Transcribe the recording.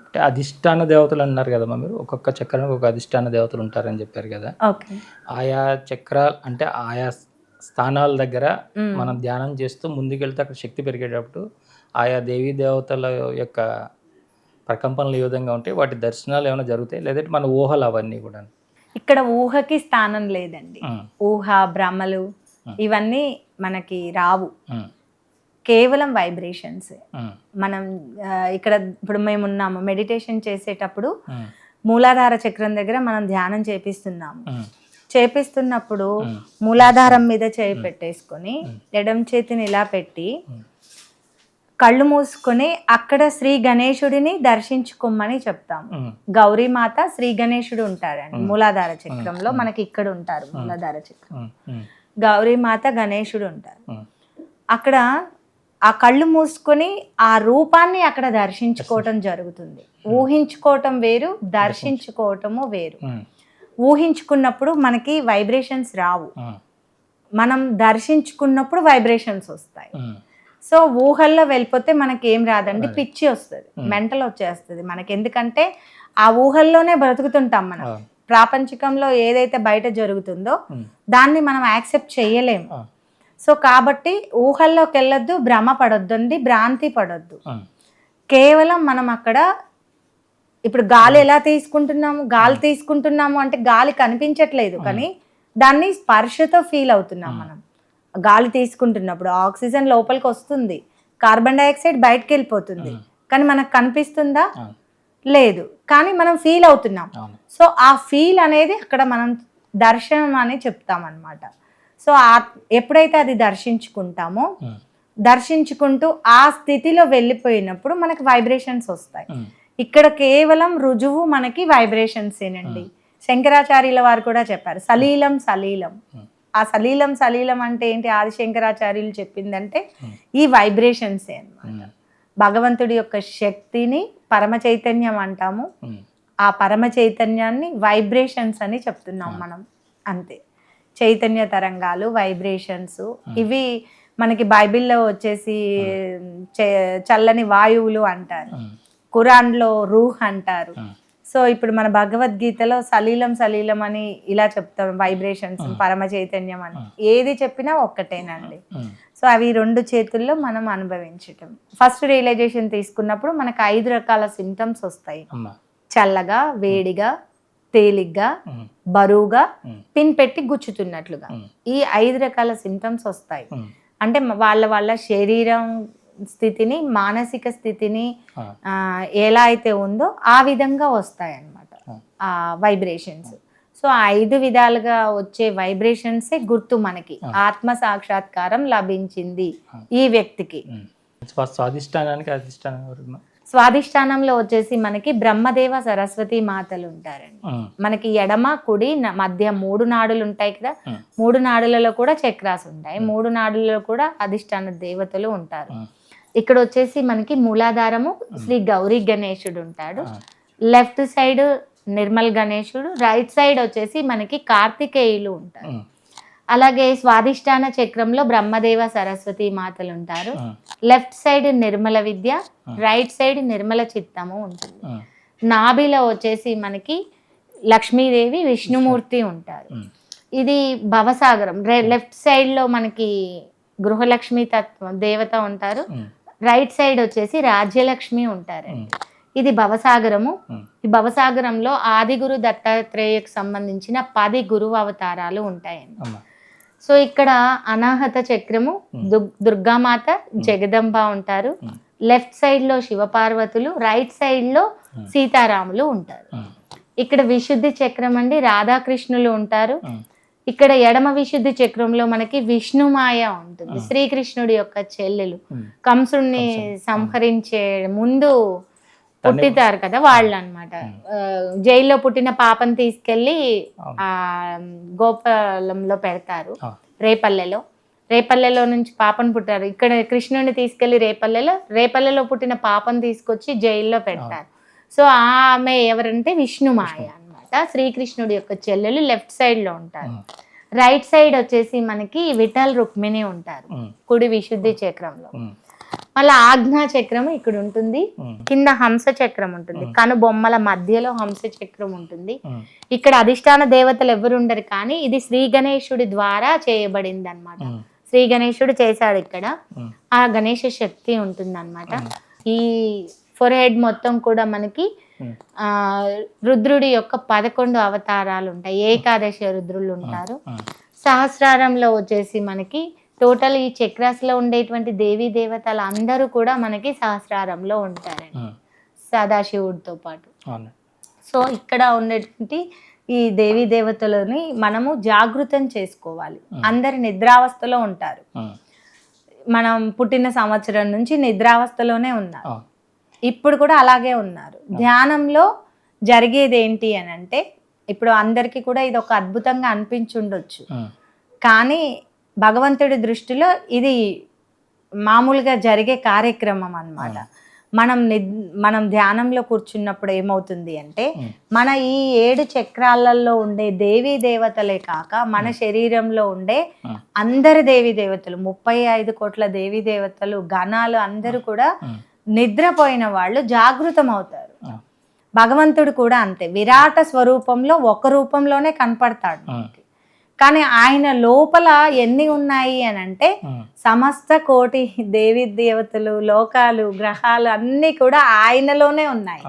అంటే అధిష్టాన దేవతలు అన్నారు కదమ్మా మీరు, ఒక్కొక్క చక్రానికి ఒక అధిష్టాన దేవతలు ఉంటారని చెప్పారు కదా. ఓకే. ఆయా చక్రాలు అంటే ఆయా స్థానాల దగ్గర మనం ధ్యానం చేస్తూ ముందుకెళ్తే అక్కడ శక్తి పెరిగేటప్పుడు ఆయా దేవీ దేవతల యొక్క ప్రకంపనలు ఏ విధంగా ఉంటాయి, వాటి దర్శనాలు ఏమైనా జరుగుతాయి, లేదంటే మన ఊహలు అవన్నీ కూడా? ఇక్కడ ఊహకి స్థానం లేదండి. ఊహ భ్రమలు ఇవన్నీ మనకి రావు, కేవలం వైబ్రేషన్స్. మనం ఇక్కడ ఇప్పుడు మేము ఉన్నాము, మెడిటేషన్ చేసేటప్పుడు మూలాధార చక్రం దగ్గర మనం ధ్యానం చేపిస్తున్నప్పుడు మూలాధారం మీద చేయి పెట్టేసుకొని ఎడమ చేతిని ఇలా పెట్టి కళ్ళు మూసుకొని అక్కడ శ్రీ గణేశుడిని దర్శించుకోమని చెప్తాము. గౌరీమాత శ్రీ గణేశుడు ఉంటారండి మూలాధార చక్రంలో, మనకి ఇక్కడ ఉంటారు మూలాధార చక్రం. గౌరీమాత గణేశుడు ఉంటారు అక్కడ. ఆ కళ్ళు మూసుకొని ఆ రూపాన్ని అక్కడ దర్శించుకోవటం జరుగుతుంది. ఊహించుకోవటం వేరు, దర్శించుకోవటము వేరు. ఊహించుకున్నప్పుడు మనకి వైబ్రేషన్స్ రావు, మనం దర్శించుకున్నప్పుడు వైబ్రేషన్స్ వస్తాయి. సో ఊహల్లో వెళ్ళిపోతే మనకి ఏం రాదండి, పిచ్చి వస్తుంది, మెంటల్ వచ్చేస్తుంది మనకి. ఎందుకంటే ఆ ఊహల్లోనే బ్రతుకుతుంటాం మనం. ప్రాపంచికంలో ఏదైతే బయట జరుగుతుందో దాన్ని మనం యాక్సెప్ట్ చేయలేము. సో కాబట్టి ఊహల్లోకి వెళ్ళొద్దు, భ్రమ పడొద్దండి, భ్రాంతి పడొద్దు. కేవలం మనం అక్కడ ఇప్పుడు గాలి ఎలా తీసుకుంటున్నాము అంటే గాలి కనిపించట్లేదు, కానీ దాన్ని స్పర్శతో ఫీల్ అవుతున్నాం మనం. గాలి తీసుకుంటున్నప్పుడు ఆక్సిజన్ లోపలికి వస్తుంది, కార్బన్ డైఆక్సైడ్ బయటకు వెళ్ళిపోతుంది, కానీ మనకు కనిపిస్తుందా? లేదు, కానీ మనం ఫీల్ అవుతున్నాం. సో ఆ ఫీల్ అనేది అక్కడ మనం దర్శనం అని చెప్తాం అన్నమాట. సో ఎప్పుడైతే అది దర్శించుకుంటూ ఆ స్థితిలో వెళ్ళిపోయినప్పుడు మనకి వైబ్రేషన్స్ వస్తాయి. ఇక్కడ కేవలం రుజువు మనకి వైబ్రేషన్స్ ఏనండి. శంకరాచార్యుల వారు కూడా చెప్పారు సలీలం సలీలం. ఆ సలీలం అంటే ఏంటి? ఆది శంకరాచార్యులు చెప్పిందంటే ఈ వైబ్రేషన్సే అన్నమాట. భగవంతుడి యొక్క శక్తిని పరమ చైతన్యం అంటాము, ఆ పరమ చైతన్యాన్ని వైబ్రేషన్స్ అని చెప్తున్నాం మనం, అంతే. చైతన్య తరంగాలు, వైబ్రేషన్స్, ఇవి మనకి బైబిల్లో వచ్చేసి చల్లని వాయువులు అంటారు, ఖురాన్లో రూహ్ అంటారు. సో ఇప్పుడు మన భగవద్గీతలో సలీలం అని ఇలా చెప్తాం, వైబ్రేషన్స్, పరమ చైతన్యం అని. ఏది చెప్పినా ఒక్కటేనండి. సో అవి రెండు చేతుల్లో మనం అనుభవించటం. ఫస్ట్ రియలైజేషన్ తీసుకున్నప్పుడు మనకు 5 రకాల సింటమ్స్ వస్తాయి. చల్లగా, వేడిగా, తేలిగ్గా, బరువుగా, పిన్ పెట్టి గుచ్చుతున్నట్లుగా, ఈ 5 రకాల సింటమ్స్ వస్తాయి. అంటే వాళ్ళ శరీరం స్థితిని, మానసిక స్థితిని ఎలా అయితే ఉందో ఆ విధంగా వస్తాయి అన్నమాట ఆ వైబ్రేషన్స్. సో 5 విధాలుగా వచ్చే వైబ్రేషన్సే గుర్తు మనకి. ఆత్మ సాక్షాత్కారం లభించింది ఈ వ్యక్తికి. స్వాధిష్టానంలో వచ్చేసి మనకి బ్రహ్మదేవ సరస్వతి మాతలు ఉంటారండి. మనకి ఎడమ కుడి మధ్య 3 నాడులు ఉంటాయి కదా, 3 నాడులలో కూడా చక్రాస్ ఉంటాయి, 3 నాడులలో కూడా అధిష్టాన దేవతలు ఉంటారు. ఇక్కడ వచ్చేసి మనకి మూలాధారము శ్రీ గౌరీ గణేశుడు ఉంటాడు, లెఫ్ట్ సైడ్ నిర్మల్ గణేశుడు, రైట్ సైడ్ వచ్చేసి మనకి కార్తికేయులు ఉంటారు. అలాగే స్వాధిష్టాన చక్రంలో బ్రహ్మదేవ సరస్వతి మాతలు ఉంటారు, లెఫ్ట్ సైడ్ నిర్మల విద్య, రైట్ సైడ్ నిర్మల చిత్తము ఉంటుంది. నాభిలో వచ్చేసి మనకి లక్ష్మీదేవి, విష్ణుమూర్తి ఉంటారు. ఇది భవసాగరం. లెఫ్ట్ సైడ్ లో మనకి గృహలక్ష్మి తత్వం దేవత ఉంటారు, రైట్ సైడ్ వచ్చేసి రాజ్యలక్ష్మి ఉంటారండి. ఇది భవసాగరము. ఈ భవసాగరంలో ఆదిగురు దత్తాత్రేయకు సంబంధించిన 10 గురువు అవతారాలు ఉంటాయండి. సో ఇక్కడ అనాహత చక్రము దుర్గామాత, జగదంబ ఉంటారు, లెఫ్ట్ సైడ్ లో శివపార్వతులు, రైట్ సైడ్ లో సీతారాములు ఉంటారు. ఇక్కడ విశుద్ధి చక్రం అండి, రాధాకృష్ణులు ఉంటారు. ఇక్కడ ఎడమ విశుద్ధి చక్రంలో మనకి విష్ణుమాయ ఉంటుంది, శ్రీకృష్ణుడి యొక్క చెల్లెలు, కంసుడిని సంహరించే ముందు పుట్టితారు కదా వాళ్ళు అన్నమాట. జైల్లో పుట్టిన పాపను తీసుకెళ్లి ఆ గోపాలంలో పెడతారు, రేపల్లెలో నుంచి పాపను పుట్టారు. ఇక్కడ కృష్ణుడిని తీసుకెళ్లి రేపల్లెలో పుట్టిన పాపను తీసుకొచ్చి జైల్లో పెడతారు. సో ఆమె ఎవరంటే విష్ణుమాయ అన్నమాట, శ్రీకృష్ణుడి యొక్క చెల్లెలు. లెఫ్ట్ సైడ్ లో ఉంటారు. రైట్ సైడ్ వచ్చేసి మనకి విఠల్ రుక్మిణి ఉంటారు కుడి విశుద్ధి చక్రంలో. మళ్ళీ ఆజ్ఞా చక్రం ఇక్కడ ఉంటుంది, కింద హంస చక్రం ఉంటుంది, కనుబొమ్మల మధ్యలో హంస చక్రం ఉంటుంది. ఇక్కడ అధిష్టాన దేవతలు ఎవరు ఉండరు, కానీ ఇది శ్రీ గణేశుడి ద్వారా చేయబడింది అనమాట. శ్రీ గణేశుడు చేశాడు ఇక్కడ, ఆ గణేశ శక్తి ఉంటుంది అనమాట. ఈ ఫోర్ హెడ్ మొత్తం కూడా మనకి రుద్రుడి యొక్క 11 అవతారాలు ఉంటాయి, ఏకాదశి రుద్రులు ఉంటారు. సహస్రారంలో వచ్చేసి మనకి టోటల్ ఈ చక్రాస్లో ఉండేటువంటి దేవీ దేవతలు అందరూ కూడా మనకి సహస్రారంలో ఉంటారండి, సదాశివుడితో పాటు. సో ఇక్కడ ఉండేటువంటి ఈ దేవీ దేవతలని మనము జాగృతం చేసుకోవాలి. అందరు నిద్రావస్థలో ఉంటారు, మనం పుట్టిన సంవత్సరం నుంచి నిద్రావస్థలోనే ఉన్నారు, ఇప్పుడు కూడా అలాగే ఉన్నారు. ధ్యానంలో జరిగేది ఏంటి అని అంటే, ఇప్పుడు అందరికీ కూడా ఇది ఒక అద్భుతంగా అనిపించుండొచ్చు, కానీ భగవంతుడి దృష్టిలో ఇది మామూలుగా జరిగే కార్యక్రమం అన్నమాట. మనం ధ్యానంలో కూర్చున్నప్పుడు ఏమవుతుంది అంటే, మన ఈ 7 చక్రాలలో ఉండే దేవీ దేవతలే కాక మన శరీరంలో ఉండే అందరి దేవీ దేవతలు, 35 కోట్ల దేవీ దేవతలు గణాలు అందరూ కూడా నిద్రపోయిన వాళ్ళు జాగృతం అవుతారు. భగవంతుడు కూడా అంతే, విరాట స్వరూపంలో ఒక రూపంలోనే కనపడతాడు, కానీ ఆయన లోపల ఎన్ని ఉన్నాయి అని అంటే సమస్త కోటి దేవీ దేవతలు, లోకాలు, గ్రహాలు అన్నీ కూడా ఆయనలోనే ఉన్నాయి.